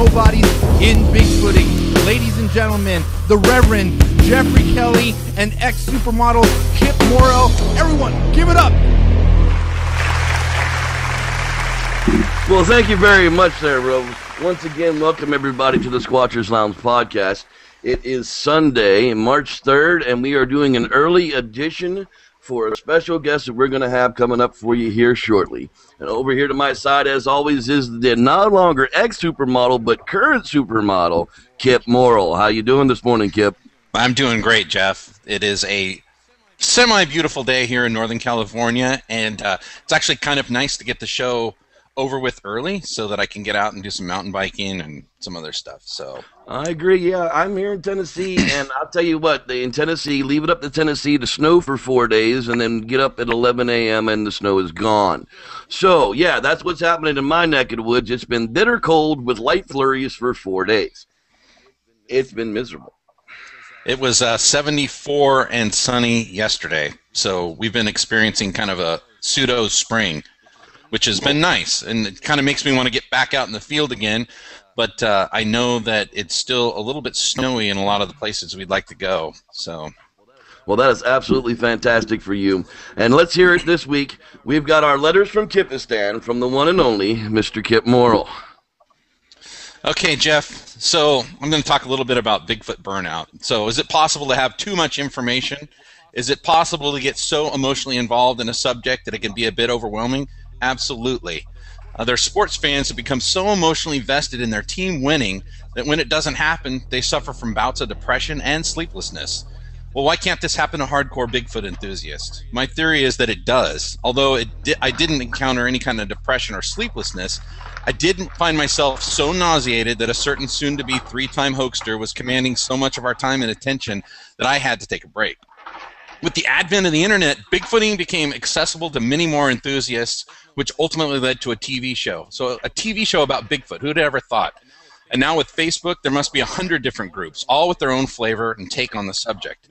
nobodies in Bigfooting. Ladies and gentlemen, the Reverend Jeffrey Kelly and ex-supermodel Kip Morrow. Everyone, give it up. Well, thank you very much there, Rose. Once again, welcome everybody to the Squatchers Lounge podcast. It is Sunday, March 3rd, and we are doing an early edition for a special guest that we're going to have coming up for you here shortly. And over here to my side, as always, is the no longer ex-supermodel, but current supermodel, Kip Morrow. How you doing this morning, Kip? I'm doing great, Jeff. It is a semi-beautiful day here in Northern California, and it's actually kind of nice to get the show over with early so that I can get out and do some mountain biking and some other stuff. So I agree. Yeah, I'm here in Tennessee, and I'll tell you what, in Tennessee, leave it up to Tennessee to snow for 4 days, and then get up at 11 a.m. and the snow is gone. So, yeah, that's what's happening in my neck of the woods. It's been bitter cold with light flurries for 4 days. It's been miserable. it was 74 and sunny yesterday, so we've been experiencing kind of a pseudo spring, which has been nice, and it kind of makes me want to get back out in the field again. But I know that it's still a little bit snowy in a lot of the places we'd like to go. So, well, that is absolutely fantastic for you. And let's hear it this week. We've got our letters from Kipistan from the one and only Mr. Kip Morrow. Okay, Jeff. So I'm going to talk a little bit about Bigfoot burnout. So is it possible to have too much information? Is it possible to get so emotionally involved in a subject that it can be a bit overwhelming? Absolutely. There's sports fans that become so emotionally vested in their team winning that when it doesn't happen, they suffer from bouts of depression and sleeplessness. Well, why can't this happen to hardcore Bigfoot enthusiasts? My theory is that it does. Although I didn't encounter any kind of depression or sleeplessness, I didn't find myself so nauseated that a certain soon-to-be 3-time hoaxer was commanding so much of our time and attention that I had to take a break. With the advent of the internet, Bigfooting became accessible to many more enthusiasts, which ultimately led to a TV show. So a TV show about Bigfoot, who'd ever thought? And now with Facebook, there must be 100 different groups, all with their own flavor and take on the subject.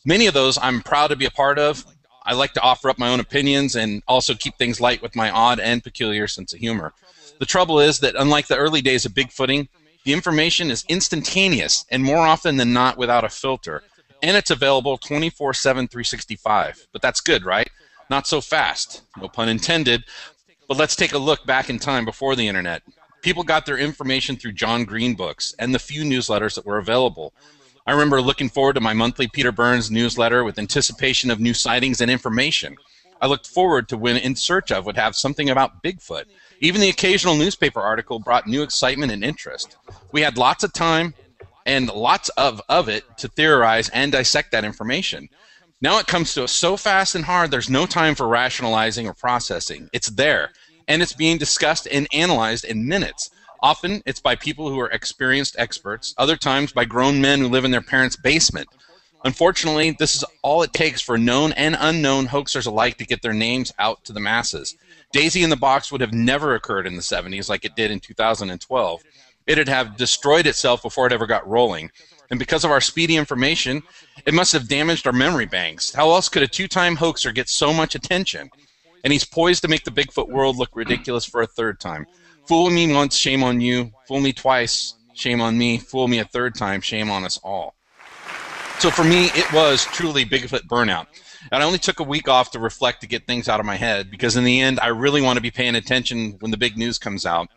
Many of those I'm proud to be a part of. I like to offer up my own opinions and also keep things light with my odd and peculiar sense of humor. The trouble is that unlike the early days of Bigfooting, the information is instantaneous and more often than not without a filter. And it's available 24/7, 365. But that's good, right? Not so fast. No pun intended. But let's take a look back in time before the internet. People got their information through John Green books and the few newsletters that were available. I remember looking forward to my monthly Peter Burns newsletter with anticipation of new sightings and information. I looked forward to when In Search Of would have something about Bigfoot. Even the occasional newspaper article brought new excitement and interest. We had lots of time and lots of it to theorize and dissect that information. Now it comes to us so fast and hard, there's no time for rationalizing or processing. It's there, and it's being discussed and analyzed in minutes. Often, it's by people who are experienced experts, other times by grown men who live in their parents' basement. Unfortunately, this is all it takes for known and unknown hoaxers alike to get their names out to the masses. Daisy in the Box would have never occurred in the 70s like it did in 2012. It'd have destroyed itself before it ever got rolling. And because of our speedy information, it must have damaged our memory banks. How else could a 2-time hoaxer get so much attention? And he's poised to make the Bigfoot world look ridiculous for a 3rd time. Fool me once, shame on you. Fool me twice, shame on me. Fool me a 3rd time, shame on us all. So for me, it was truly Bigfoot burnout. And I only took a week off to reflect to get things out of my head, because in the end, I really want to be paying attention when the big news comes out.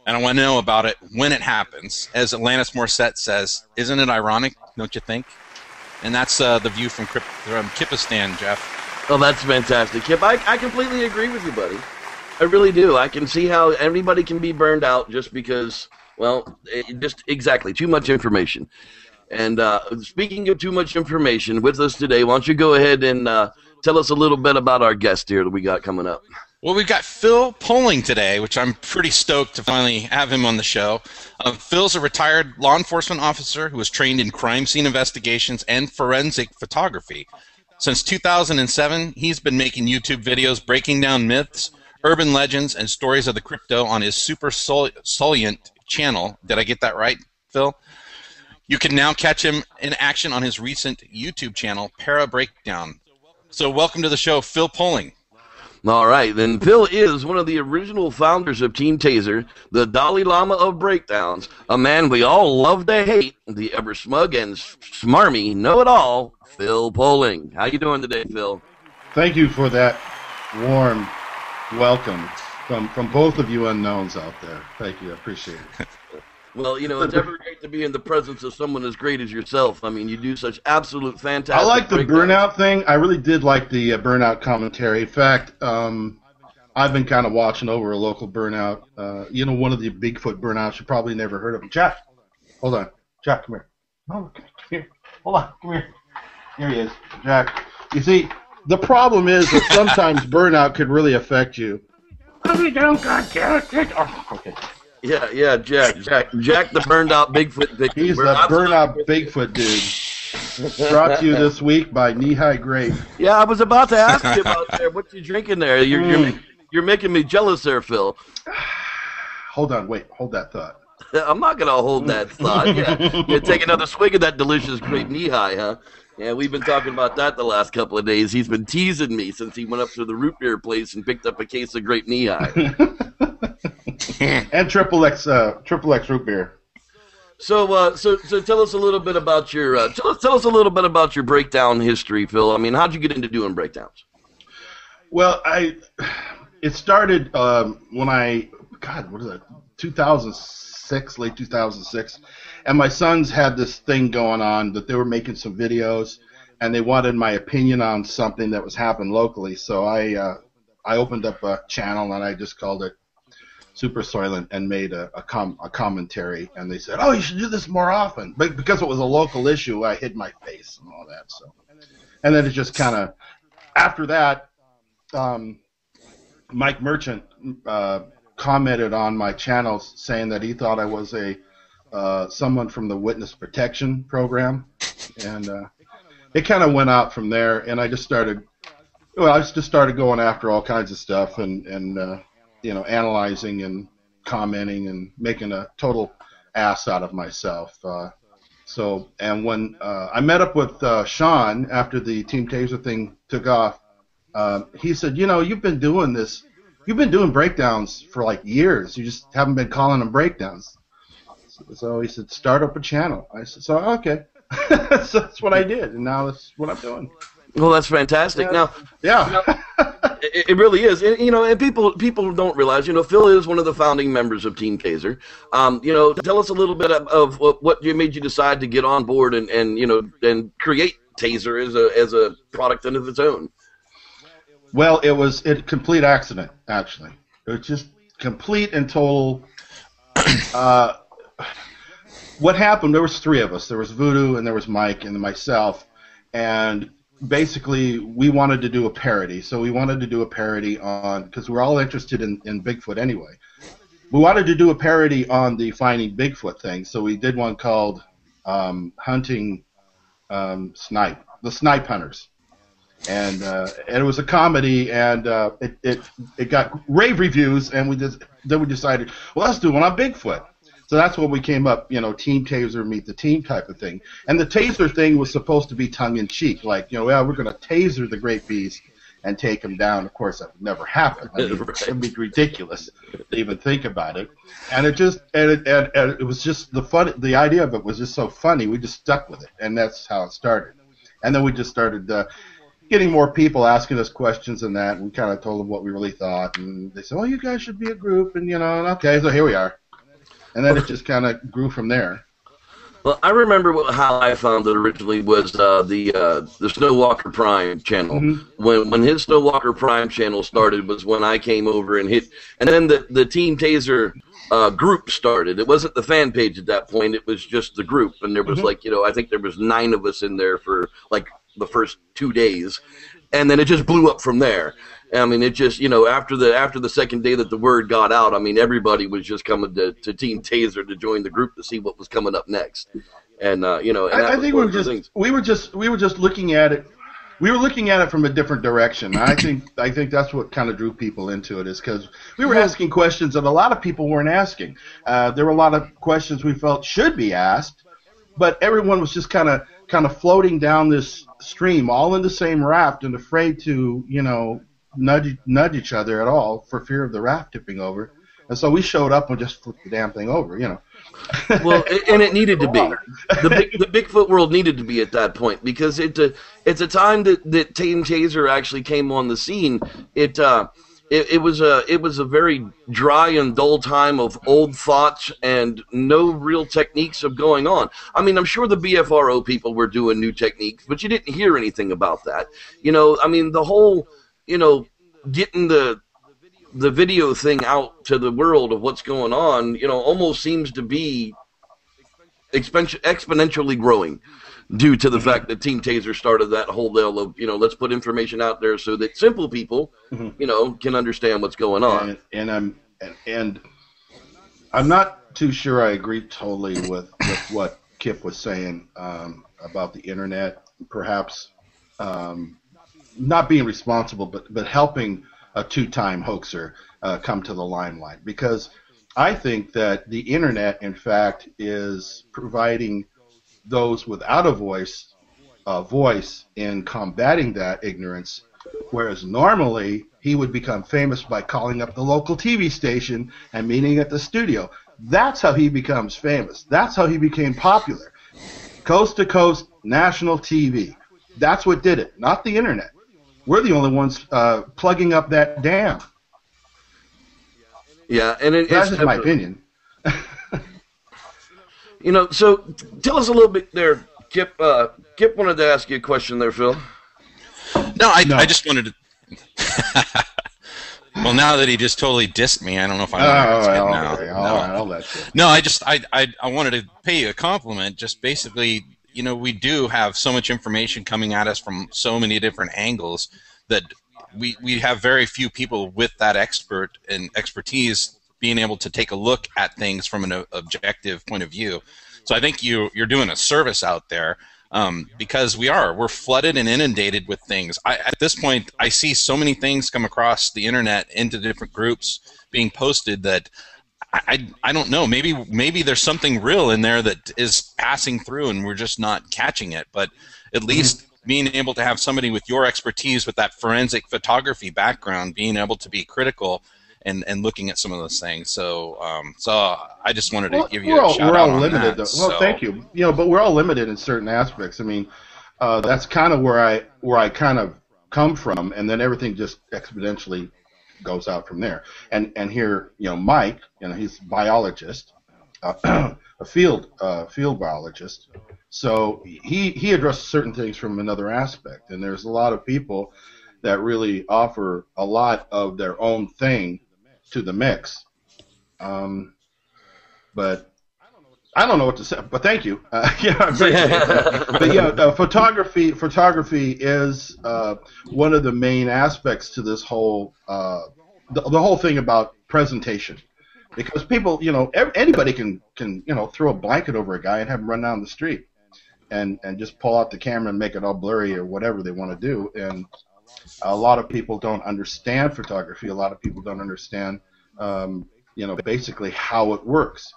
And I want to know about it when it happens. As Alanis Morissette says, isn't it ironic, don't you think? And that's the view from Kipistan, Jeff. Oh, that's fantastic, Kip. I completely agree with you, buddy. I really do. I can see how everybody can be burned out just because, well, just exactly, too much information. And speaking of too much information, with us today, why don't you go ahead and tell us a little bit about our guest here that we got coming up. Well, we've got Phil Poling today, which I'm pretty stoked to finally have him on the show. Phil's a retired law enforcement officer who was trained in crime scene investigations and forensic photography. Since 2007, he's been making YouTube videos breaking down myths, urban legends, and stories of the crypto on his Super Solient channel. Did I get that right, Phil? You can now catch him in action on his recent YouTube channel, Para Breakdown. So welcome to the show, Phil Poling. All right, then Phil is one of the original founders of Team Taser, the Dalai Lama of breakdowns, a man we all love to hate, the ever smug and smarmy know-it-all, Phil Poling. How you doing today, Phil? Thank you for that warm welcome from both of you unknowns out there. Thank you, I appreciate it. Well, you know, it's ever great to be in the presence of someone as great as yourself. I mean, you do such absolute fantastic. I like the breakdowns. burnout thing. I really did like the burnout commentary. In fact, I've been kind of watching over a local burnout. You know, one of the Bigfoot burnouts you probably never heard of. Jack, hold on. Jack, come here. Oh, come here. Hold on, come here. Here he is, Jack. You see, the problem is that sometimes burnout could really affect you. Oh, okay. Yeah, Jack the burned out Bigfoot victim. He's the burnout Bigfoot dude. Brought to you this week by Knee High Grape. Yeah, I was about to ask you about there. What you drinking there? You're making me jealous there, Phil. Hold on, wait, hold that thought. I'm not gonna hold that thought. Yeah, take another swig of that delicious grape Knee High, huh? Yeah, we've been talking about that the last couple of days. He's been teasing me since he went up to the root beer place and picked up a case of grape Knee High. And triple X root beer. So tell us a little bit about your tell us a little bit about your breakdown history, Phil. I mean, how'd you get into doing breakdowns? Well, it started when what is it? 2006, late 2006, and my sons had this thing going on that they were making some videos, and they wanted my opinion on something that was happening locally. So I opened up a channel and I just called it Super Soylent and made a commentary, and they said, "Oh, you should do this more often." But because it was a local issue, I hid my face and all that. So, and then it just kind of after that, Mike Merchant commented on my channel saying that he thought I was someone from the Witness Protection Program, and it kind of went out from there. And I just started going after all kinds of stuff and you know, analyzing and commenting and making a total ass out of myself. And when I met up with Sean after the Team Taser thing took off, he said, you know, you've been doing breakdowns for like years. You just haven't been calling them breakdowns. So he said, start up a channel. I said, so okay. So that's what I did, and now that's what I'm doing. Well, that's fantastic. Yeah. It really is, and, you know, and people don't realize, you know, Phil is one of the founding members of Team Taser. You know, tell us a little bit of what made you decide to get on board and you know, and create Taser as a product of its own. Well, it was a complete accident, actually. It was just complete and total. What happened? There was three of us. There was Voodoo, and there was Mike, and myself, and basically, we wanted to do a parody. So we wanted to do a parody on, because we're all interested in Bigfoot anyway. We wanted to do a parody on the Finding Bigfoot thing. So we did one called Hunting Snipe, the Snipe Hunters. And it was a comedy, and it got rave reviews, and then we decided, well, let's do one on Bigfoot. So that's when we came up, you know, Team Taser meet the team type of thing. And the taser thing was supposed to be tongue-in-cheek, like, you know, well, we're going to taser the great beast and take him down. Of course, that would never happen. I mean, it would be ridiculous to even think about it. And it just, and it was just the idea of it was just so funny. We just stuck with it, and that's how it started. And then we just started getting more people asking us questions and that, and we kind of told them what we really thought. And they said, oh, you guys should be a group, and, you know, and okay, so here we are. And then it just kind of grew from there. Well, I remember how I found it originally was the Snowwalker Prime channel. Mm-hmm. When his Snowwalker Prime channel started was when I came over and hit, and then the Team Taser group started. It wasn't the fan page at that point; it was just the group, and there was mm-hmm. like, you know, I think there was 9 of us in there for like the first 2 days, and then it just blew up from there. I mean, it just, you know, after the second day that the word got out, I mean, everybody was just coming to Team Taser to join the group to see what was coming up next. And you know, and I think we were just looking at it. We were looking at it from a different direction. I think that's what kind of drew people into it, is because we were asking questions that a lot of people weren't asking. There were a lot of questions we felt should be asked, but everyone was just kind of floating down this stream, all in the same raft, and afraid to, you know, nudge each other at all for fear of the raft tipping over. And so we showed up and just flipped the damn thing over, you know. Well, and it needed to be. The Bigfoot world needed to be at that point, because it's a time that Team Taser actually came on the scene. It was a very dry and dull time of old thoughts and no real techniques of going on. I mean, I'm sure the BFRO people were doing new techniques, but you didn't hear anything about that. You know, I mean, the whole, you know, getting the video thing out to the world of what's going on, you know, almost seems to be exponentially growing due to the fact that Team Taser started that whole deal of, you know, let's put information out there so that simple people, you know, can understand what's going on. And I'm not too sure I agree totally with what Kip was saying about the internet, perhaps not being responsible, but helping a two-time hoaxer come to the limelight, because I think that the internet, in fact, is providing those without a voice in combating that ignorance, whereas normally he would become famous by calling up the local TV station and meeting at the studio. That's how he becomes famous. That's how he became popular. Coast to coast, national TV. That's what did it, not the internet. We're the only ones plugging up that dam. Yeah, and that's just my opinion. You know, so tell us a little bit there, Kip. Kip wanted to ask you a question there, Phil. No, I just wanted to. Well, now that he just totally dissed me, I don't know if I want to ask it now. Okay, all right, I'll let you. No, I wanted to pay you a compliment. Just basically, you know, we do have so much information coming at us from so many different angles that we have very few people with that expertise being able to take a look at things from an objective point of view. So I think you're doing a service out there, because we're flooded and inundated with things. At this point, I see so many things come across the internet into different groups being posted that I don't know. Maybe there's something real in there that is passing through and we're just not catching it. But at least being able to have somebody with your expertise, with that forensic photography background, being able to be critical and looking at some of those things. So I just wanted to give you a shout out on that. We're all limited, though. Well, thank you. You know, but we're all limited in certain aspects. I mean, that's kind of where I kind of come from, and then everything just exponentially goes out from there. And here, you know, Mike, you know, he's a biologist, a field biologist. So he addresses certain things from another aspect, and there's a lot of people that really offer a lot of their own thing to the mix. But I don't know what to say. But thank you. Yeah, I appreciate it. But yeah, photography is one of the main aspects to this whole the whole thing about presentation. Because people, you know, anybody can you know, throw a blanket over a guy and have him run down the street, and just pull out the camera and make it all blurry or whatever they want to do. And a lot of people don't understand photography. A lot of people don't understand, you know, basically how it works.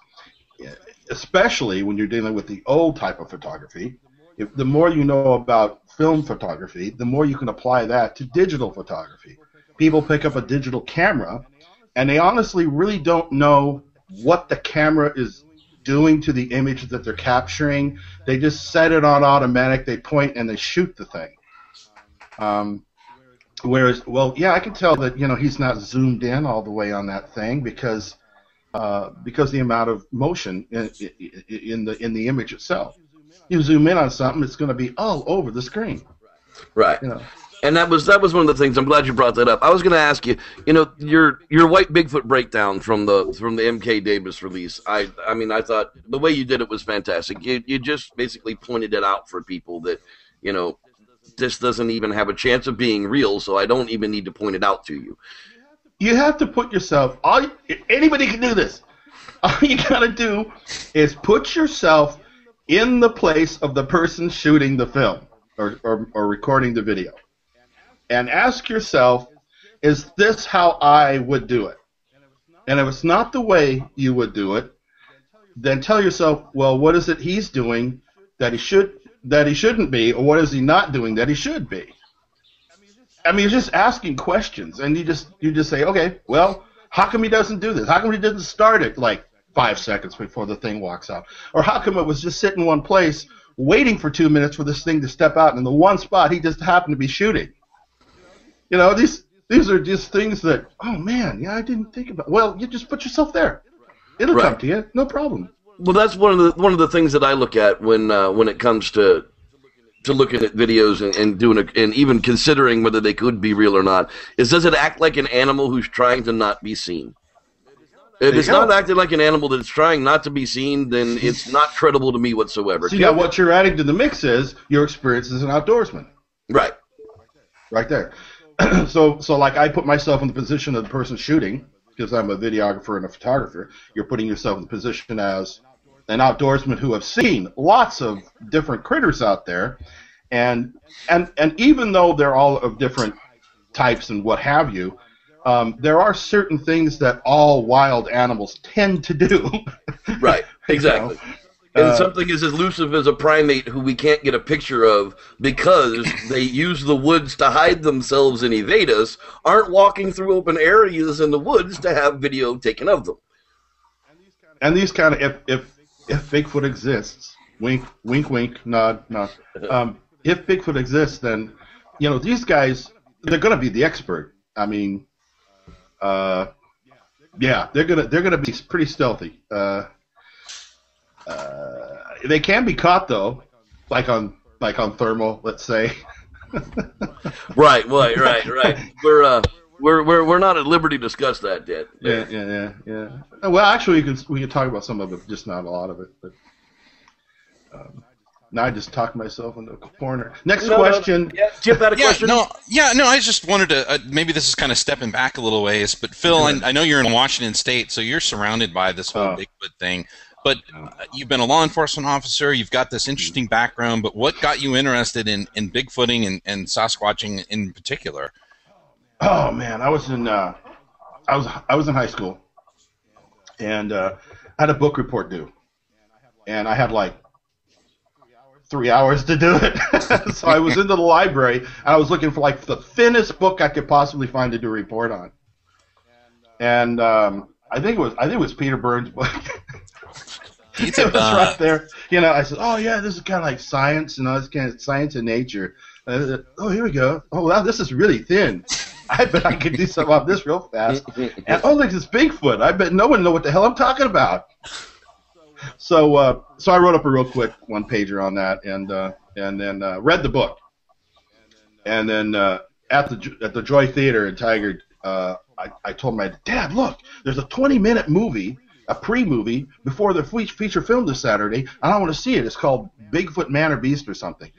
Especially when you're dealing with the old type of photography. The more you know about film photography, the more you can apply that to digital photography. People pick up a digital camera, and they honestly really don't know what the camera is doing to the image that they're capturing. They just set it on automatic, they point, and they shoot the thing. Whereas, well, yeah, I can tell that, you know, he's not zoomed in all the way on that thing because the amount of motion in the image itself. You zoom in on something, it's going to be all over the screen. Right. You know. And that was one of the things. I'm glad you brought that up. I was going to ask you, you know, your White Bigfoot breakdown from the MK Davis release. I mean, I thought the way you did it was fantastic. You just basically pointed it out for people that, you know, this doesn't even have a chance of being real, so I don't even need to point it out to you. You have to put yourself. Anybody can do this. All you gotta do is put yourself in the place of the person shooting the film or recording the video, and ask yourself, is this how I would do it? And if it's not the way you would do it, then tell yourself, well, what is it he's doing that he shouldn't be, or what is he not doing that he should be? I mean, just asking questions, and you just say, okay, well, how come he doesn't do this? How come he didn't start it like 5 seconds before the thing walks out? Or how come it was just sitting in one place waiting for 2 minutes for this thing to step out, and in the one spot he just happened to be shooting? You know, these are just things that, oh man, yeah, I didn't think about. Well, you just put yourself there. It'll come to you, no problem. Well, that's one of the things that I look at when it comes to looking at videos and doing and even considering whether they could be real or not, is does it act like an animal who's trying to not be seen? If it's not acting like an animal that's trying not to be seen, then it's not credible to me whatsoever. See, now what you're adding to the mix is your experience as an outdoorsman. Right. Right there. So like I put myself in the position of the person shooting, because I'm a videographer and a photographer. You're putting yourself in the position as an outdoorsman who have seen lots of different critters out there, and even though they're all of different types and what have you, there are certain things that all wild animals tend to do. Right, exactly. And something is as elusive as a primate who we can't get a picture of because they use the woods to hide themselves and evade us, aren't walking through open areas in the woods to have video taken of them. And these kind of, if Bigfoot exists, wink, wink, wink, nod, nod. If Bigfoot exists, then, you know, these guys, they're going to be the expert. I mean, yeah, they're gonna be pretty stealthy. They can be caught though, like on thermal, let's say. Right. We're not at liberty to discuss that yet. Yeah. Well, actually, we can talk about some of it, just not a lot of it. But now I just talked myself into a corner. Next question. Yeah, Chip had a question. No, I just wanted to. Maybe this is kind of stepping back a little ways, but Phil, I know you're in Washington State, so you're surrounded by this whole Bigfoot thing. But you've been a law enforcement officer. You've got this interesting background. But what got you interested in Bigfooting and Sasquatching in particular? Oh man, I was in high school, and I had a book report due, and I had like 3 hours to do it. So I was into the library, and I was looking for like the thinnest book I could possibly find to do a report on. And I think it was Peter Burns' book. It was right there. You know, I said, "Oh yeah, this is kind of like science, it's kind of science and nature." Said, oh, here we go. Oh wow, this is really thin. I bet I could do something off this real fast. And oh, look, it's Bigfoot. I bet no one know what the hell I'm talking about. So I wrote up a real quick one-pager on that, and then read the book, and then at the Joy Theater in Tigard, I told my dad, look, there's a 20-minute movie, a pre-movie before the feature film this Saturday, and I want to see it. It's called Bigfoot Man or Beast or something.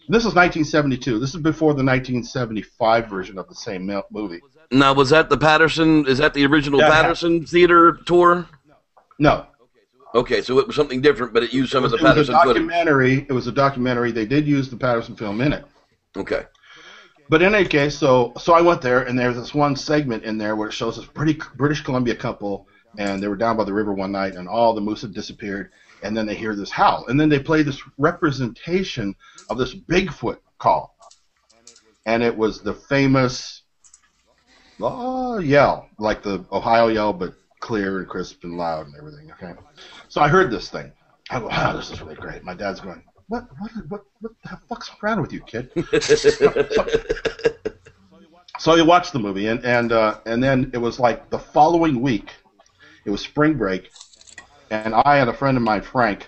This is 1972. This is before the 1975 version of the same movie. Now, was that the Patterson? Is that the original Patterson theater tour? No. Okay, so it was something different, but it used some of the Patterson footage. It was a documentary. They did use the Patterson film in it. Okay. But in any case, so I went there, and there's this one segment in there where it shows this British Columbia couple, and they were down by the river one night, and all the moose had disappeared, and then they hear this howl, and then they play this representation of this Bigfoot call, and it was the famous yell, like the Ohio yell, but clear and crisp and loud and everything. Okay, so I heard this thing. I go, wow, this is really great. My dad's going, what the fuck's wrong with you, kid? So you watch the movie, and then it was like the following week. It was spring break, and I and a friend of mine, Frank,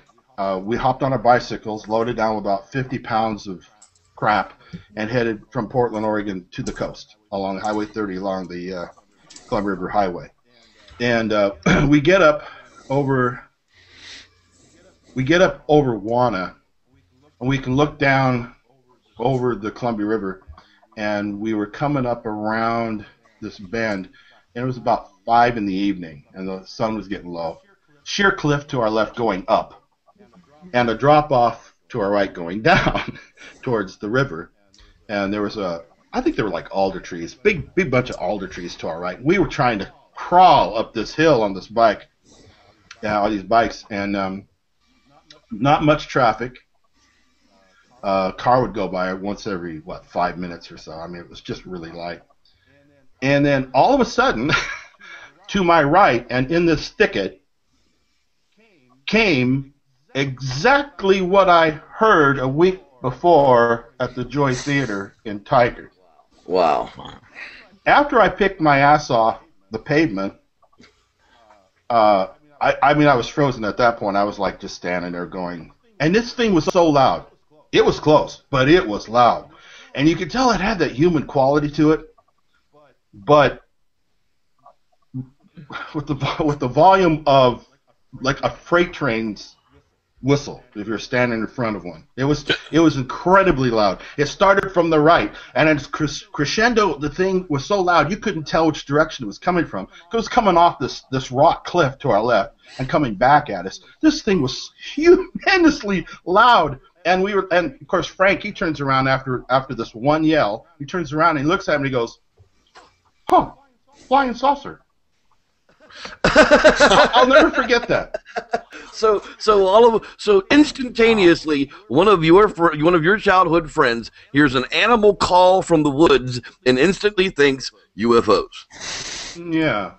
we hopped on our bicycles, loaded down with about 50 pounds of crap, and headed from Portland, Oregon, to the coast along Highway 30, along the Columbia River Highway. And we get up over Wana, and we can look down over the Columbia River, and we were coming up around this bend, and it was about 5 in the evening, and the sun was getting low. Sheer cliff to our left going up, and a drop off to our right going down towards the river. And there was I think there were like alder trees, big bunch of alder trees to our right. We were trying to crawl up this hill on this bike, all these bikes, and not much traffic. A car would go by once every 5 minutes or so. I mean, it was just really light. And then all of a sudden, to my right and in this thicket, came exactly what I heard a week before at the Joy Theater in Tigard. Wow. After I picked my ass off the pavement, I was frozen at that point. I was like just standing there going, and this thing was so loud. It was close, but it was loud. And you could tell it had that human quality to it. But with the volume of like a freight train's whistle, if you're standing in front of one, it was incredibly loud. It started from the right, and it's crescendo. The thing was so loud you couldn't tell which direction it was coming from. It was coming off this rock cliff to our left and coming back at us. This thing was tremendously loud, and of course Frank, he turns around after this one yell. He turns around and he looks at me and he goes, "Huh, flying saucer." I'll never forget that. So instantaneously, one of your childhood friends hears an animal call from the woods and instantly thinks UFOs. Yeah.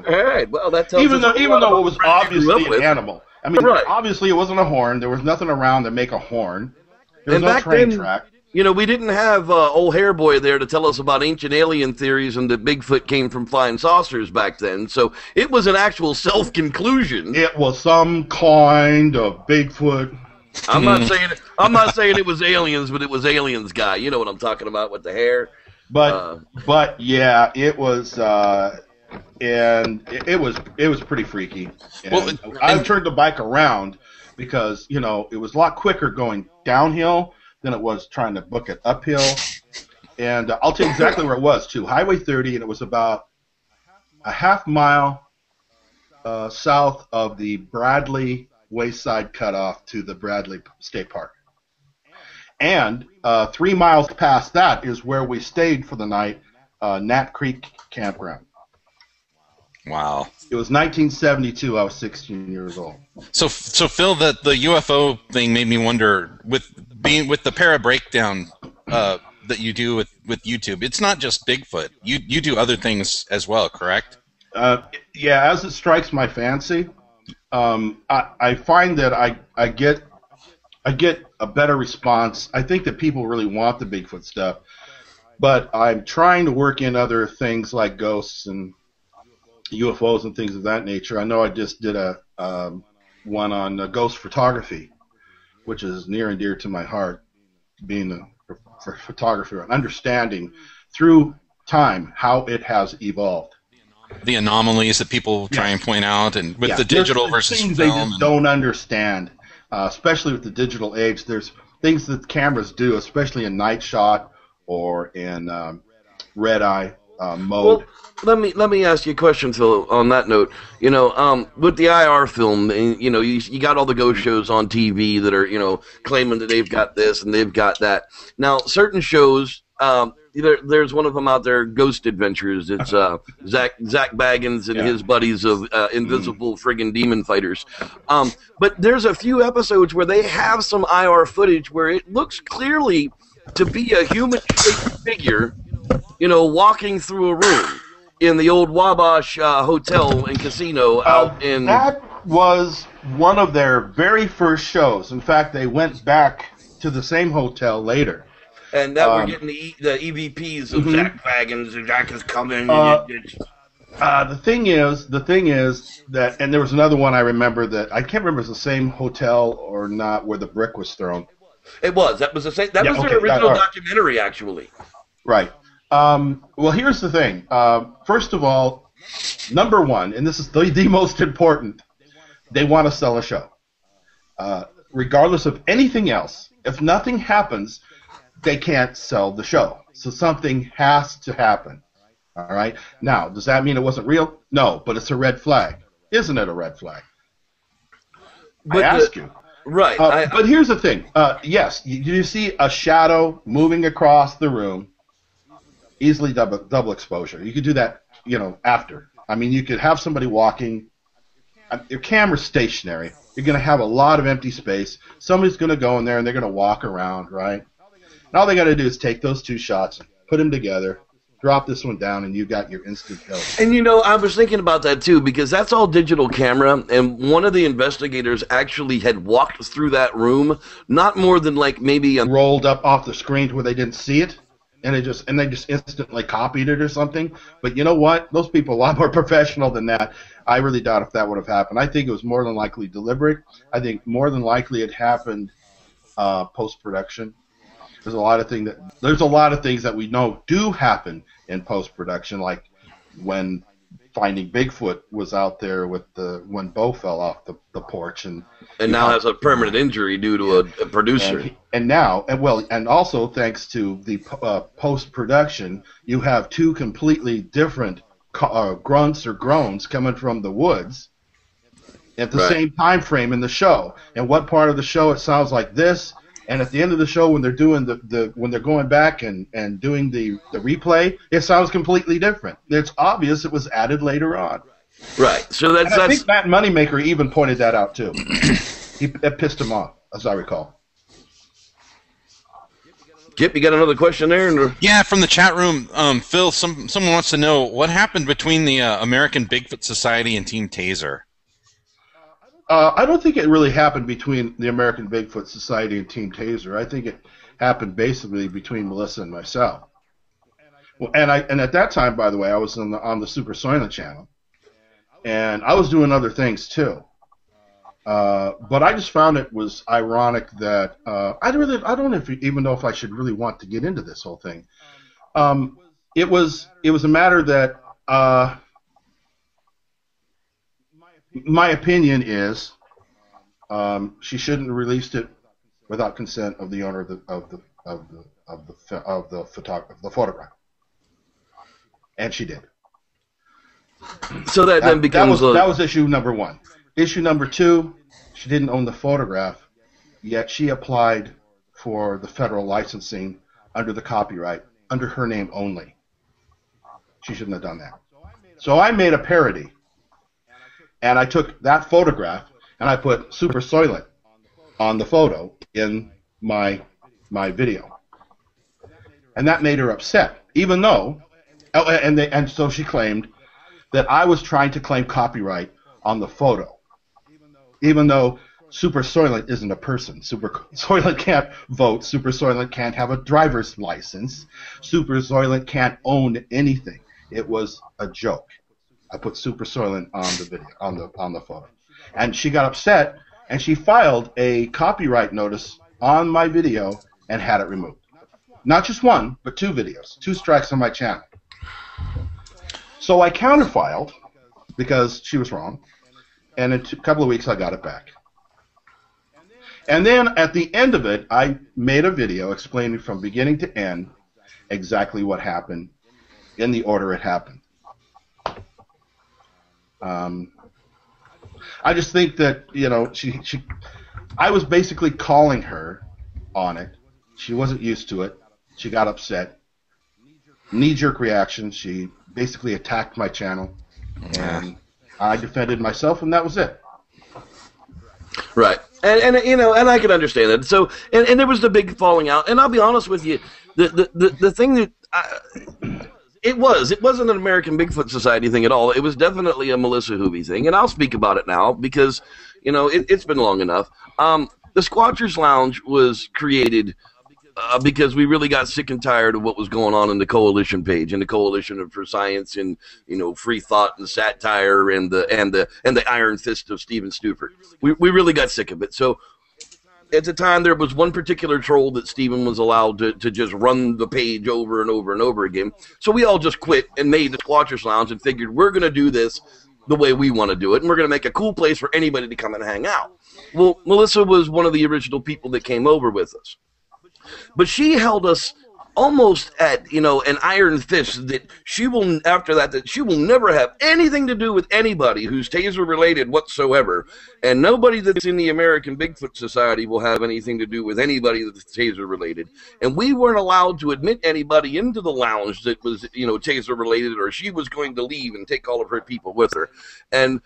All right. Well, that tells even though it was obviously an with. animal. I mean, Right. Obviously it wasn't a horn. There was nothing around to make a horn. There was And no back train then, track. we didn't have old Hairboy there to tell us about ancient alien theories and that Bigfoot came from flying saucers back then. So it was an actual self-conclusion. It was some kind of Bigfoot. I'm not saying it was aliens, but it was aliens guy. You know what I'm talking about with the hair. But yeah, it was, and it was pretty freaky. And I turned the bike around because it was a lot quicker going downhill than it was trying to book it uphill. And I'll tell you exactly where it was too. Highway 30, and it was about a half mile south of the Bradley Wayside cutoff to the Bradley State Park. And 3 miles past that is where we stayed for the night, Nat Creek Campground. Wow. It was 1972. I was 16 years old. So Phil, the UFO thing made me wonder, with the para breakdown that you do with YouTube. It's not just Bigfoot. You do other things as well, correct? Yeah, as it strikes my fancy, I find that I get a better response. I think that people really want the Bigfoot stuff, but I'm trying to work in other things like ghosts and UFOs and things of that nature. I know I just did a one on ghost photography, which is near and dear to my heart, being a photographer and understanding through time how it has evolved. The anomalies that people try and point out, and with the digital versus things film. They just don't understand, especially with the digital age. There's things that cameras do, especially in night shot or in red eye mode. Well, let me ask you a question, Phil. On that note, with the IR film, you got all the ghost shows on TV that are claiming that they've got this and they've got that. Now, certain shows, there's one of them out there, Ghost Adventures. It's Zach Baggins and his buddies of invisible friggin' demon fighters. But there's a few episodes where they have some IR footage where it looks clearly to be a human-shaped figure, walking through a room in the old Wabash Hotel and Casino out in... That was one of their very first shows. In fact, they went back to the same hotel later. And that we're getting the EVPs of Zach Baggins, and Zach is coming. The thing is that, and there was another one I remember that, I can't remember if it was the same hotel or not, where the brick was thrown. It was. That was the same. That was their original documentary, actually. Right. Well, here's the thing. First of all, number one, and this is the most important, they want to sell a show. Regardless of anything else, if nothing happens, they can't sell the show. So something has to happen. All right? Now, does that mean it wasn't real? No, but it's a red flag. Isn't it a red flag? But I ask you. Right. But here's the thing. Yes, you see a shadow moving across the room, easily double exposure. You could do that, after. I mean, you could have somebody walking your camera's stationary. You're going to have a lot of empty space. Somebody's going to go in there and they're going to walk around, right? And all they got to do is take those 2 shots, put them together, drop this one down, and you got your instant kill. And you know, I was thinking about that too, because that's all digital camera, and one of the investigators actually had walked through that room, not more than like maybe rolled up off the screen to where they didn't see it, and they just instantly copied it or something. But you know what? Those people are a lot more professional than that. I really doubt if that would have happened. I think it was more than likely deliberate. I think more than likely it happened post-production. There's a lot of things that we know do happen in post-production, like when Finding Bigfoot was out there with when Bo fell off the porch and now has a permanent injury due to a producer. And also thanks to the post-production, you have 2 completely different grunts or groans coming from the woods at the same time frame in the show. And what part of the show it sounds like this? And at the end of the show, when they're doing when they're going back and doing the replay, it sounds completely different. It's obvious it was added later on. Right. So I think Matt Moneymaker even pointed that out too. It pissed him off, as I recall. Kip, you got another question there? Yeah, from the chat room, Phil. Someone wants to know what happened between the American Bigfoot Society and Team Taser. I don't think it really happened between the American Bigfoot Society and Team Taser. I think it happened basically between Melissa and myself. Well, and at that time, by the way, I was on the Super Soylent channel, and I was doing other things too. But I just found it was ironic that I don't even know if I should really want to get into this whole thing. It was a matter that. My opinion is she shouldn't have released it without consent of the owner of the photograph, and she did. So that then becomes that was issue number 1. Issue number 2, she didn't own the photograph, yet she applied for the federal licensing under the copyright under her name only. She shouldn't have done that. So I made a parody. And I took that photograph and I put Super Soylent on the photo in my video, and that made her upset. Even though, and so she claimed that I was trying to claim copyright on the photo, even though Super Soylent isn't a person. Super Soylent can't vote. Super Soylent can't have a driver's license. Super Soylent can't own anything. It was a joke. I put Super Soylent on the video, on the photo, and she got upset, and she filed a copyright notice on my video and had it removed. Not just 1, but 2 videos, 2 strikes on my channel. So I counterfiled because she was wrong, and in a couple of weeks I got it back. And then at the end of it, I made a video explaining from beginning to end exactly what happened in the order it happened. I just think that, you know, I was basically calling her on it. She wasn't used to it. She got upset. Knee-jerk reaction. She basically attacked my channel, and I defended myself, and that was it. Right. And you know, and I can understand that. So, and there was the big falling out. And I'll be honest with you, the thing that it wasn't an American Bigfoot Society thing at all. It was definitely a Melissa Hoovey thing, and I'll speak about it now because, you know, it's been long enough. The Squatchers Lounge was created because we really got sick and tired of what was going on in the Coalition page and the Coalition for Science and, you know, free thought and satire and the iron fist of Steven Stufert. We really got sick of it. So at the time, there was one particular troll that Steven was allowed to just run the page over and over and over again. So we all just quit and made the Squatchers Lounge and figured we're going to do this the way we want to do it, and we're going to make a cool place for anybody to come and hang out. Well, Melissa was one of the original people that came over with us. But she held us almost at, an iron fist that she will, after that she will never have anything to do with anybody who's Taser related whatsoever. And nobody that's in the American Bigfoot Society will have anything to do with anybody that's Taser related. And we weren't allowed to admit anybody into the lounge that was, Taser related, or she was going to leave and take all of her people with her. And,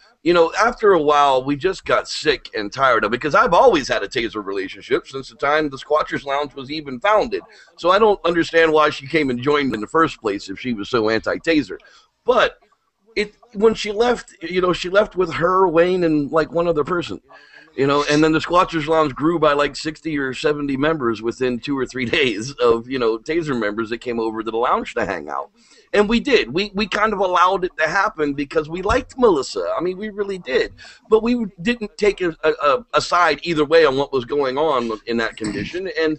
after a while, we just got sick and tired of it, because I've always had a Taser relationship since the time the Squatchers Lounge was even founded. So I don't understand why she came and joined in the first place if she was so anti-Taser. But when she left, she left with her, Wayne, and like one other person. And then the Squatchers Lounge grew by like 60 or 70 members within 2 or 3 days of, Taser members that came over to the lounge to hang out. And we did. We kind of allowed it to happen because we liked Melissa. I mean, we really did. But we didn't take a side either way on what was going on in that condition. And,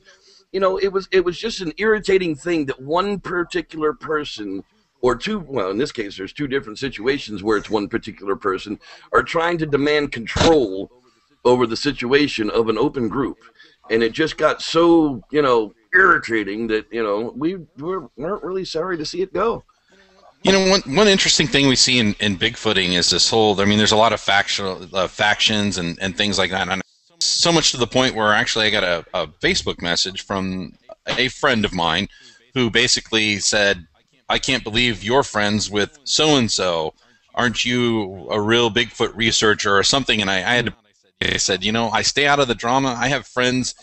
it was just an irritating thing that one particular person, or two, well, in this case, there's two different situations where it's one particular person, are trying to demand control over the situation of an open group. And it just got so, irritating that, we weren't really sorry to see it go. One interesting thing we see in Bigfooting is this whole, I mean, there's a lot of factions and things like that. And so much to the point where actually I got a Facebook message from a friend of mine who basically said, I can't believe you're friends with so-and-so. Aren't you a real Bigfoot researcher or something? And I said, I stay out of the drama. I have friends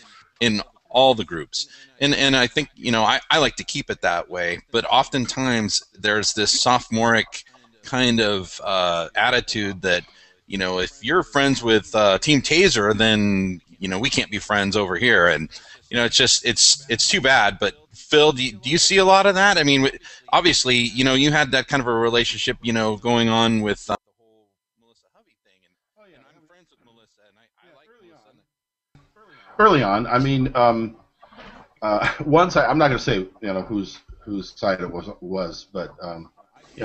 in all the groups. And I think, I like to keep it that way. But oftentimes there's this sophomoric kind of attitude that, if you're friends with Team Taser, then, we can't be friends over here. And, it's too bad. But Phil, do you see a lot of that? I mean, obviously, you had that kind of a relationship, going on with the whole Melissa Hovey thing. And I'm friends with Melissa, and I like Melissa. Early on, I mean, once I'm not going to say, whose side it was, but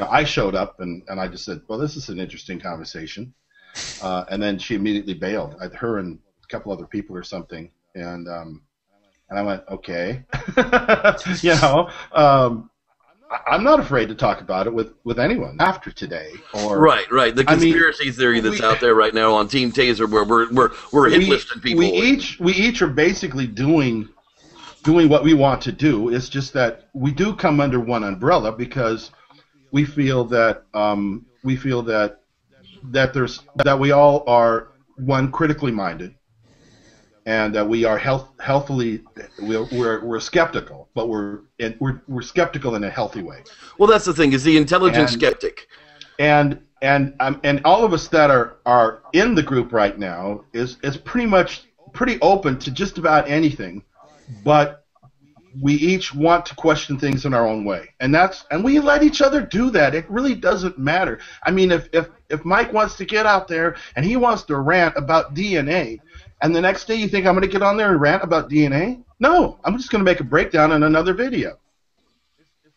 I showed up and I just said, well, this is an interesting conversation, and then she immediately bailed. Her and a couple other people or something, and I went, okay, I'm not afraid to talk about it with anyone after today. Or right. The conspiracy theory that's out there right now on Team Taser, where we're hit listing people. We each are basically doing what we want to do. It's just that we do come under one umbrella because we feel that that we all are one, critically minded, and that we are healthily we're skeptical, but we're skeptical in a healthy way. Well, that's the thing, is the intelligent skeptic. And all of us that are in the group right now is pretty open to just about anything, but we each want to question things in our own way, and we let each other do that. It really doesn't matter. I mean, if Mike wants to get out there and he wants to rant about DNA, and the next day you think I'm going to get on there and rant about DNA? No, I'm just going to make a breakdown in another video.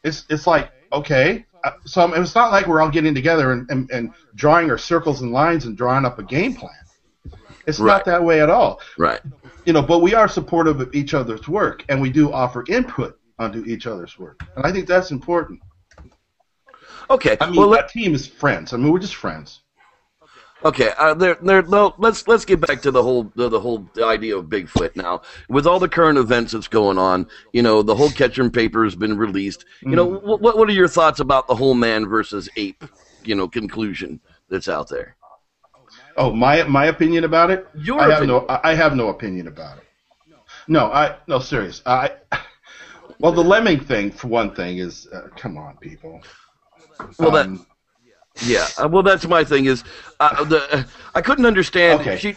It's like, okay, so it's not like we're all getting together and drawing our circles and lines and drawing up a game plan. It's not that way at all. Right. But we are supportive of each other's work, and we do offer input onto each other's work, and I think that's important. Okay. I mean, that team is friends. I mean, we're just friends. Okay, let's get back to the whole idea of Bigfoot now. With all the current events that's going on, the whole Ketchum paper has been released. What are your thoughts about the whole man versus ape, conclusion that's out there? Oh, my opinion about it? I have no opinion about it. No, serious. Well, the lemming thing, for one thing, is come on, people. Well, yeah, well, that's my thing. Is I couldn't understand. Okay.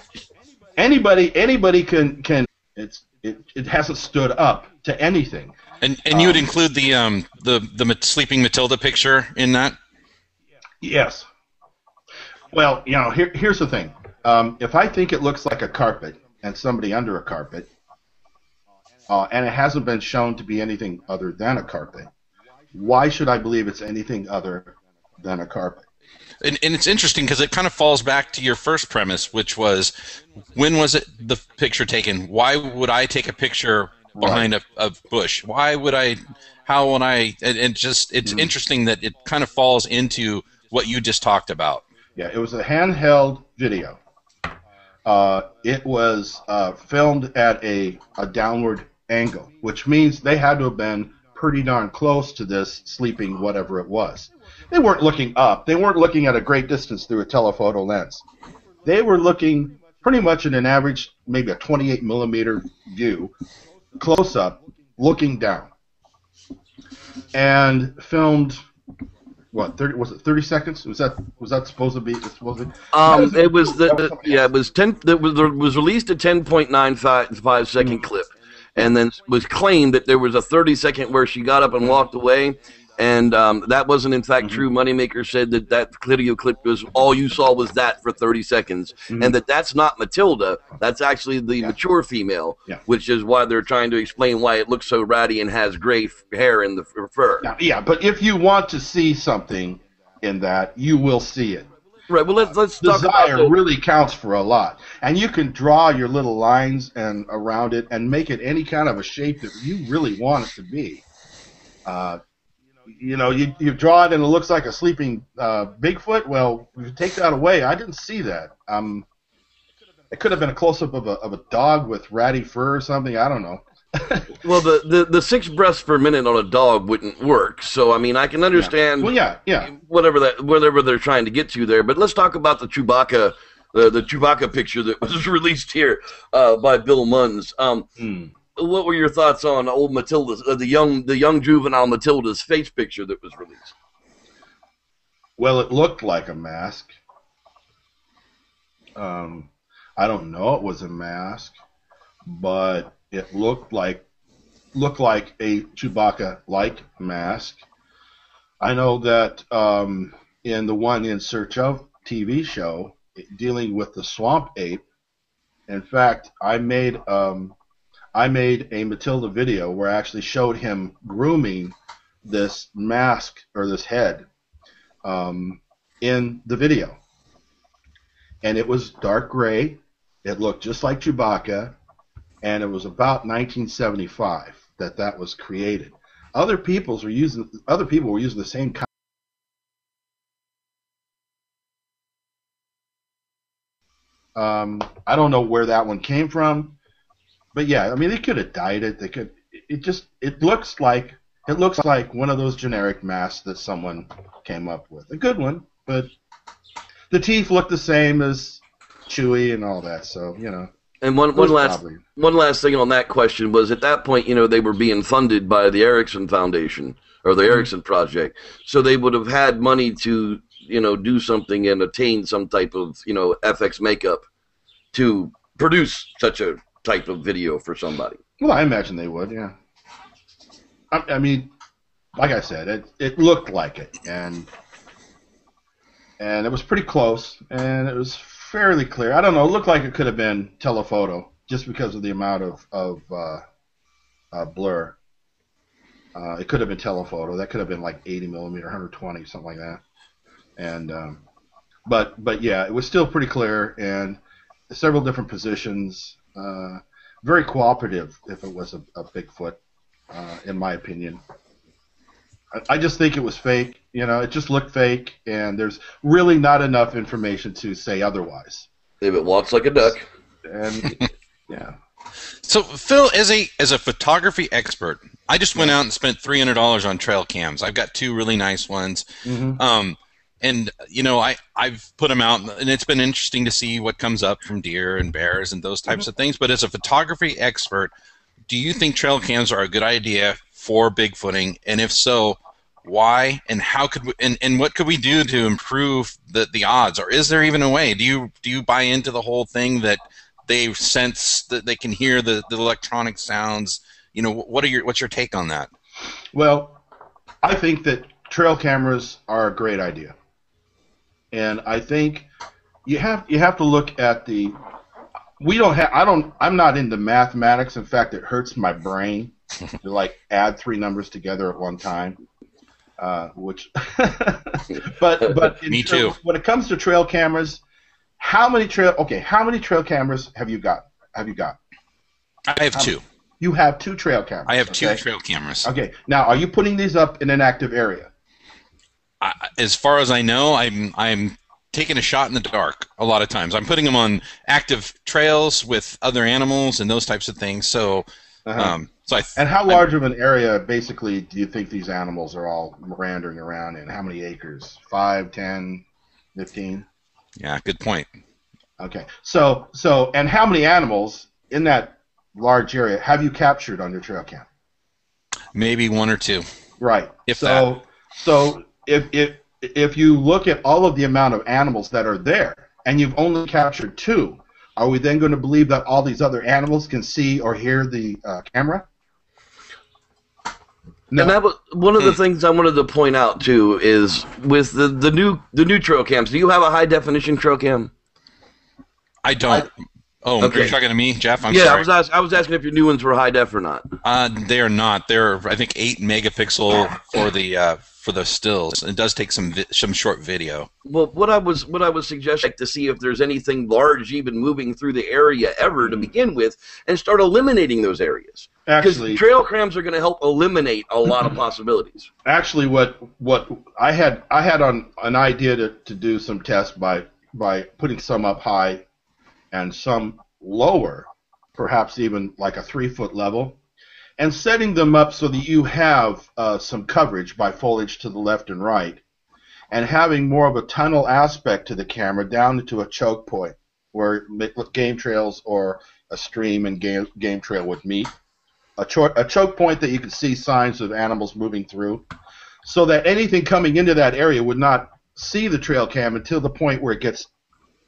Anybody can. It hasn't stood up to anything. And you would include the Sleeping Matilda picture in that? Yes. Well, here's the thing. If I think it looks like a carpet and somebody under a carpet, and it hasn't been shown to be anything other than a carpet, why should I believe it's anything other than a carpet? And it's interesting because it kind of falls back to your first premise, which was, when was the picture taken? Why would I take a picture behind a bush. Why would I? How would I? And just it's interesting that it kind of falls into what you just talked about. Yeah, it was a handheld video. It was filmed at a downward angle, which means they had to have been pretty darn close to this sleeping whatever it was. They weren't looking up. They weren't looking at a great distance through a telephoto lens. They were looking pretty much in an average, maybe a 28 millimeter view, close up, looking down, and filmed. What, 30, was it 30 seconds? Was that supposed to be? It was it was 10. There was released a 10.95 second clip, and then was claimed that there was a 30-second where she got up and walked away, and that wasn't in fact true. Moneymaker said that video clip was all you saw was that for 30 seconds, and that's not Matilda. That's actually the mature female, which is why they're trying to explain why it looks so ratty and has gray hair in the fur. Yeah, but if you want to see something in that, you will see it. Right. Well, let's talk about Desire really counts for a lot, and you can draw your little lines and around it and make it any kind of a shape that you really want it to be. You know, you draw it and it looks like a sleeping Bigfoot. Well, if you take that away, I didn't see that. It could have been a close-up of a dog with ratty fur or something. I don't know. Well, the 6 breaths per minute on a dog wouldn't work. So I mean, I can understand. Well, yeah. Whatever they're trying to get to there. But let's talk about the Chewbacca, the Chewbacca picture that was released here by Bill Munns. What were your thoughts on old Matilda's, the young juvenile Matilda's face picture that was released? Well, it looked like a mask. I don't know it was a mask, but it looked like a Chewbacca-like mask. I know that in the one In Search Of TV show dealing with the swamp ape, in fact, I made a Matilda video where I actually showed him grooming this mask or this head in the video. And it was dark gray. It looked just like Chewbacca. And it was about 1975 that was created. Other people were using the same kind. I don't know where that one came from. But yeah, I mean, they could have dyed it. They could. It looks like one of those generic masks that someone came up with. A good one, but the teeth look the same as Chewie and all that. So you know. And one last thing on that question was, at that point, you know, they were being funded by the Erickson Foundation or the Erickson Project, so they would have had money to, you know, do something and attain some type of, you know, FX makeup to produce such a type of video for somebody. Well, I imagine they would, yeah. I mean, like I said, it looked like it, and it was pretty close, and it was fairly clear. I don't know, it looked like it could have been telephoto, just because of the amount of blur. It could have been telephoto. That could have been like 80 millimeter, 120, something like that. And but yeah, it was still pretty clear, and several different positions. Very cooperative if it was a Bigfoot, in my opinion. I just think it was fake. You know, it just looked fake, and there's really not enough information to say otherwise. If it walks like a duck. And yeah. So Phil, as a photography expert, I just went out and spent $300 on trail cams. I've got 2 really nice ones. And, you know, I've put them out, and it's been interesting to see what comes up from deer and bears and those types of things. But as a photography expert, do you think trail cams are a good idea for Bigfooting? And if so, why? And how could we, and what could we do to improve the odds? Or is there even a way? Do you buy into the whole thing that they sense that they can hear the electronic sounds? You know, what's your take on that? Well, I think that trail cameras are a great idea. And I think you have to look at I'm not into mathematics. In fact, it hurts my brain to like add 3 numbers together at one time. But Me too. When it comes to trail cameras, how many trail cameras have you got? I have 2. You have 2 trail cameras. I have 2 trail cameras. Okay. Now, are you putting these up in an active area? As far as I know, I'm taking a shot in the dark a lot of times. I'm putting them on active trails with other animals and those types of things. So, and how large of an area, basically, do you think these animals are all meandering around in? How many acres? 5, 10, 15? Yeah, good point. Okay. So, and how many animals in that large area have you captured on your trail cam? Maybe 1 or 2. Right. If that. So if you look at all of the amount of animals that are there, and you've only captured 2, are we then going to believe that all these other animals can see or hear the camera? No. And that was one of the things I wanted to point out too. Is with the new trail cams. Do you have a high definition trail cam? I don't. Okay. You're talking to me, Jeff? I'm sorry. Yeah, I was asking if your new ones were high def or not. They are not. They're, I think, 8 megapixel for the stills. It does take some short video. Well, what I was suggesting to see if there's anything large even moving through the area ever to begin with, and start eliminating those areas. Because trail cams are going to help eliminate a lot of possibilities. Actually, what I had an idea to do some tests by putting some up high and some lower, perhaps even like a 3-foot level, and setting them up so that you have some coverage by foliage to the left and right, and having more of a tunnel aspect to the camera down into a choke point where game trails or a stream and game trail would meet. A choke point that you can see signs of animals moving through, so that anything coming into that area would not see the trail cam until the point where it gets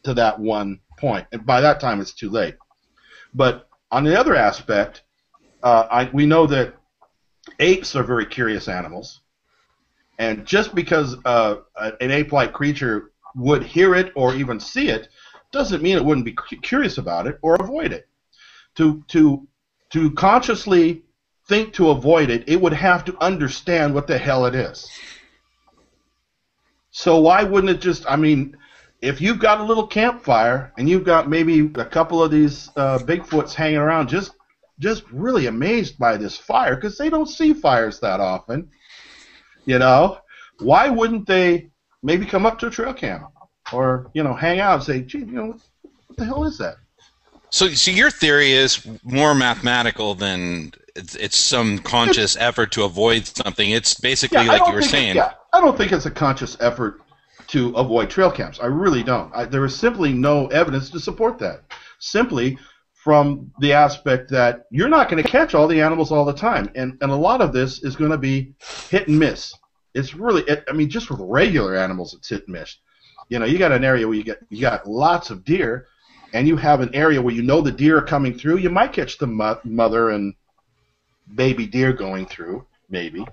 to that one point. And by that time, it's too late. But on the other aspect, we know that apes are very curious animals. And just because an ape-like creature would hear it or even see it doesn't mean it wouldn't be curious about it or avoid it. To consciously think to avoid it, it would have to understand what the hell it is. So why wouldn't it just, if you've got a little campfire and you've got maybe a couple of these Bigfoots hanging around just really amazed by this fire, because they don't see fires that often, why wouldn't they maybe come up to a trail cam or, hang out and say, gee, what the hell is that? So your theory is more mathematical than it's some conscious effort to avoid something. It's basically like you were saying. I don't think it's a conscious effort to avoid trail cams. I really don't. There is simply no evidence to support that. Simply from the aspect that you're not going to catch all the animals all the time. And a lot of this is going to be hit and miss. It's really, just with regular animals, it's hit and miss. You got an area where you got lots of deer, and you have an area where the deer are coming through, you might catch the mother and baby deer going through, maybe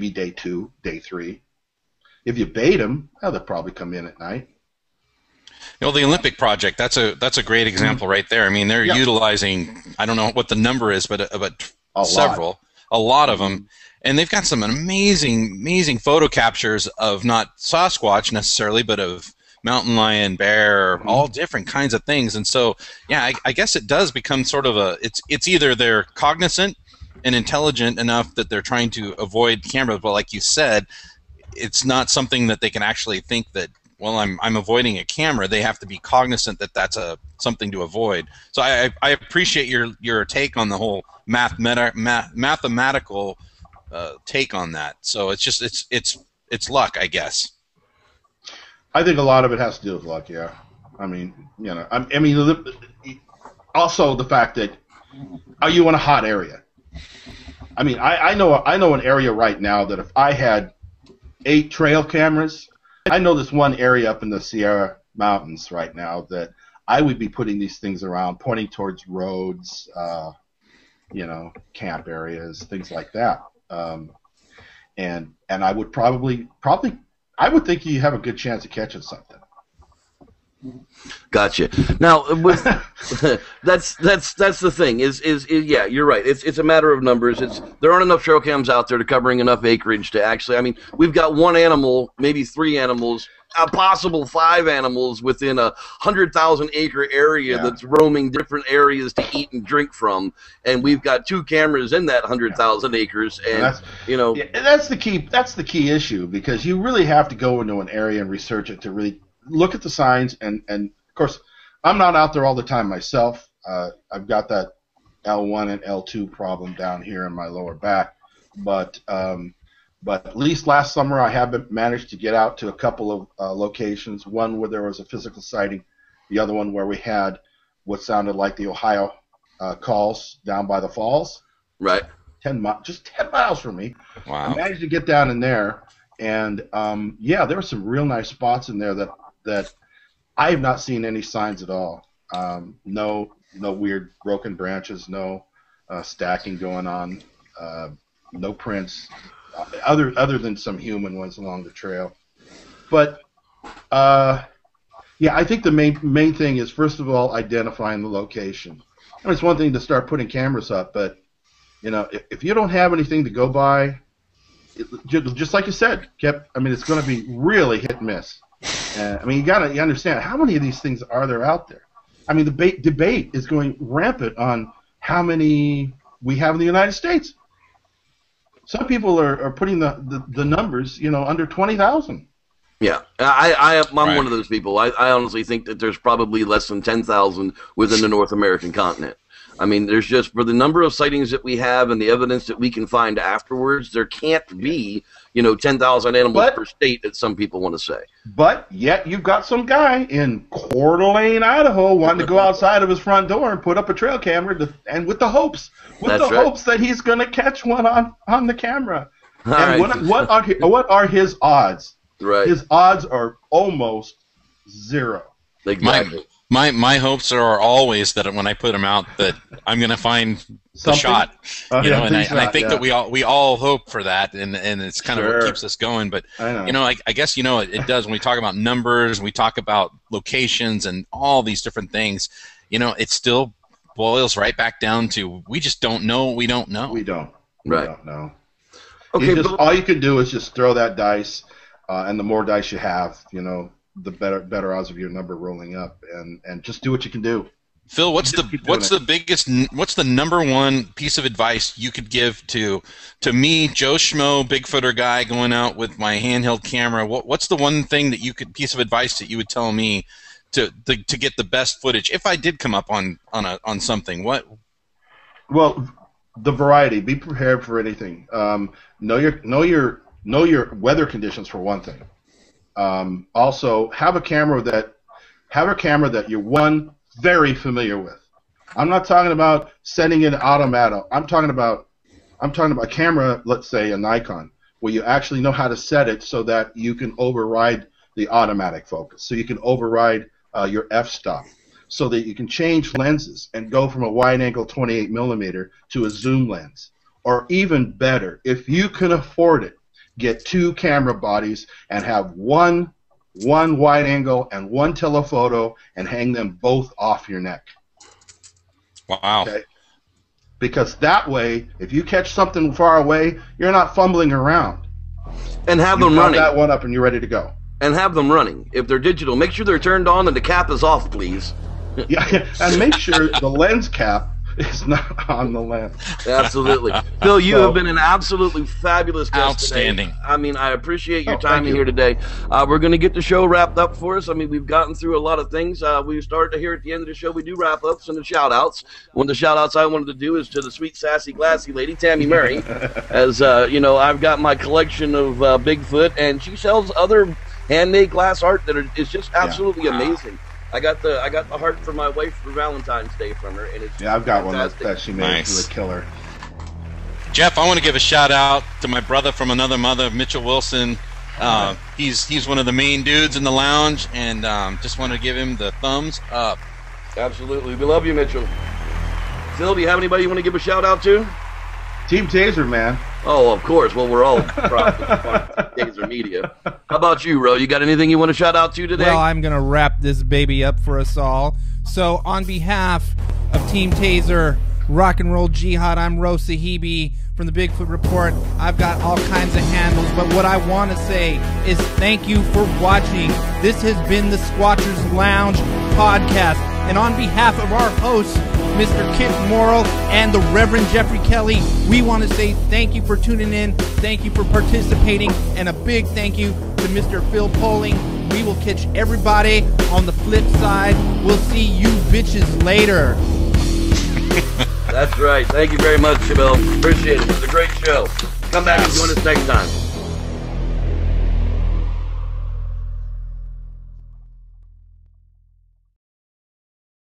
day 2, day 3. If you bait them, they'll probably come in at night. The Olympic Project, that's a great example right there. They're utilizing, I don't know what the number is, but a lot of them. And they've got some amazing photo captures of not Sasquatch necessarily, but of mountain lion, bear, all different kinds of things. And so, I guess it does become sort of it's either they're cognizant and intelligent enough that they're trying to avoid cameras, but like you said, it's not something that they can actually think that, well, I'm avoiding a camera. They have to be cognizant that that's something to avoid. So I appreciate your take on the whole mathematical take on that. So it's just it's luck, I guess. I think a lot of it has to do with luck, yeah. Also the fact that, are you in a hot area? I know an area right now that if I had 8 trail cameras, I know this one area up in the Sierra Mountains right now that I would be putting these things around, pointing towards roads, camp areas, things like that. And I would probably I would think you have a good chance of catching something. Gotcha. Now, that's the thing. Is yeah, you're right. It's a matter of numbers. There aren't enough trail cams out there to covering enough acreage to actually. We've got one animal, maybe 3 animals a possible 5 animals within a 100,000 acre area that's roaming different areas to eat and drink from, and we've got 2 cameras in that 100,000 acres, and that's the key. That's the key issue, because you really have to go into an area and research it to really look at the signs. And of course, I'm not out there all the time myself. I've got that L1 and L2 problem down here in my lower back, but at least last summer I have managed to get out to a couple of locations, one where there was a physical sighting, the other one where we had what sounded like the Ohio calls down by the falls. Right. Just 10 miles from me. Wow. I managed to get down in there, and there were some real nice spots in there that I have not seen any signs at all. No weird broken branches, no stacking going on, no prints, other than some human ones along the trail. But I think the main thing is, first of all, identifying the location. I mean, it's one thing to start putting cameras up, but if you don't have anything to go by, just like you said, it's going to be really hit and miss. You understand, how many of these things are there out there? I mean, the debate is going rampant on how many we have in the United States. Some people are putting the numbers, under 20,000. Yeah, I'm one of those people. I honestly think that there's probably less than 10,000 within the North American continent. I mean, there's just, for the number of sightings that we have and the evidence that we can find afterwards, there can't be, 10,000 animals per state that some people want to say. But yet you've got some guy in Coeur d'Alene, Idaho, wanting to go outside of his front door and put up a trail camera, and with the hopes that he's going to catch one on the camera. What are his odds? Right. His odds are almost zero. Exactly. My hopes are always that when I put them out, that I'm going to find the shot. And I think that we all hope for that, and it's kind of what keeps us going. But I guess it does. When we talk about numbers, we talk about locations and all these different things. It still boils right back down to, we just don't know what we don't know. We don't. Right. We don't know. Okay. All you can do is just throw that dice, and the more dice you have, the better odds of your number rolling up, and just do what you can do. Phil, what's the number one piece of advice you could give to me, Joe Schmo, Bigfooter guy, going out with my handheld camera? What's the one thing piece of advice that you would tell me to get the best footage if I did come up on something? What? Well, the variety. Be prepared for anything. Know your weather conditions, for one thing. Also, have a camera that you're very familiar with. I'm not talking about setting it automatic. I'm talking about a camera, let's say a Nikon, where you actually know how to set it so that you can override the automatic focus, so you can override your f-stop, so that you can change lenses and go from a wide-angle 28mm to a zoom lens. Or even better, if you can afford it, get 2 camera bodies and have one wide angle and one telephoto, and hang them both off your neck. Wow. Okay? Because that way, if you catch something far away, you're not fumbling around. And have them running. That one up and you're ready to go. And have them running. If they're digital, make sure they're turned on and the cap is off, please. Yeah, and make sure the lens cap is not on the lens. Absolutely. Phil, you have been an absolutely fabulous guest. Outstanding. Today. I mean, I appreciate your time here today. We're going to get the show wrapped up for us. I mean, we've gotten through a lot of things. We started to hear at the end of the show, we do wrap-ups and the shout-outs. One of the shout-outs I wanted to do is to the sweet, sassy, glassy lady, Tammy Murray. As, I've got my collection of Bigfoot, and she sells other handmade glass art that is just absolutely amazing. I got the heart for my wife for Valentine's Day from her, and it's I've got fantastic. One that she made. Nice. To the killer. Jeff, I want to give a shout out to my brother from another mother, Mitchell Wilson. He's one of the main dudes in the lounge, and just want to give him the thumbs up. Absolutely, we love you, Mitchell. Phil, do you have anybody you want to give a shout out to? Team Taser, man. Oh, of course. Well, we're all Taser Media. How about you, Ro? You got anything you want to shout out to today? Well, I'm going to wrap this baby up for us all. So, on behalf of Team Taser, Rock and Roll Jihad, I'm Ro Sahibi from the Bigfoot Report. I've got all kinds of handles, but what I want to say is thank you for watching. This has been the Squatchers Lounge podcast, and on behalf of our hosts, Mr. Kip Morrill and the Reverend Jeffrey Kelly, we want to say thank you for tuning in, thank you for participating, and a big thank you to Mr. Phil Poling. We will catch everybody on the flip side. We'll see you bitches later. That's right. Thank you very much, Bill. Appreciate it. It was a great show. Come back and join us next time.